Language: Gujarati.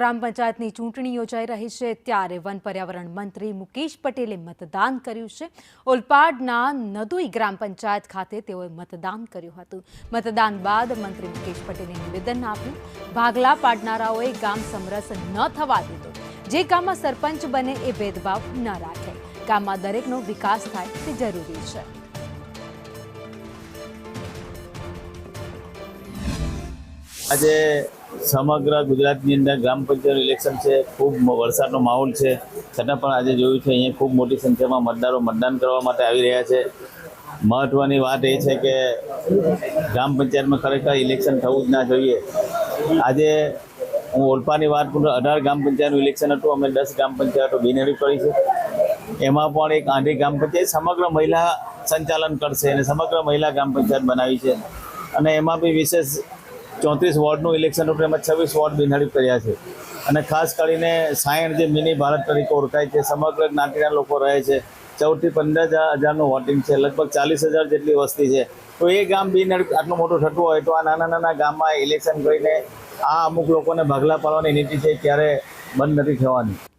ગ્રામ પંચાયતની ચૂંટણી યોજાઈ રહી છે ત્યારે વન પર્યાવરણ મંત્રી મુકેશ પટેલે મતદાન કર્યું છે। ઓલપાડના નદુઈ ગ્રામ પંચાયત ખાતે તેઓએ મતદાન કર્યું હતું। મતદાન બાદ મંત્રી મુકેશ પટેલે નિવેદન આપ્યું। ભાગલા પાડનારાઓએ ગામ સમરસ ન થવા દીધું। જે ગામમાં સરપંચ બને એ ભેદભાવ ન રાખે। ગામમાં દરેકનો વિકાસ થાય તે જરૂરી છે। આજે સમગ્ર ગુજરાતની અંદર ગ્રામ પંચાયત ઇલેક્શન છે। ખૂબ વરસાદનો માહોલ છે, છતાં પણ આજે જોયું છે અહીંયા ખૂબ મોટી સંખ્યામાં મતદારો મતદાન કરવા માટે આવી રહ્યા છે। મહત્વની વાત એ છે કે ગ્રામ પંચાયતમાં ખરેખર ઇલેક્શન થવું જ ના જોઈએ। આજે હું ઓલપાની વાત કરું, 18 ગ્રામ પંચાયતનું ઇલેક્શન હતું। અમે 10 ગ્રામ પંચાયતો બિનહરીફ કરી છે। એમાં પણ એક આંધી ગ્રામ પંચાયત સમગ્ર મહિલા સંચાલન કરશે અને સમગ્ર મહિલા ગ્રામ પંચાયત બનાવી છે। અને એમાં બી વિશેષ 34 વોર્ડનું ઇલેક્શન હતું, એમાં 26 વોર્ડ બિનહરીફ કર્યા છે। અને ખાસ કરીને 60 જે મિની ભારત તરીકે ઓળખાય છે, સમગ્ર જ્ઞાતિના લોકો રહે છે। 14 થી 15,000નું વોટિંગ છે, લગભગ 40,000 જેટલી વસ્તી છે। તો એ ગામ બિનહરીફ આટલું મોટું થતું હોય તો આ નાના નાના ગામમાં ઇલેક્શન કરીને આ અમુક લોકોને ભાગલા પાડવાની નીતિ છે, ક્યારે બંધ નથી થવાની।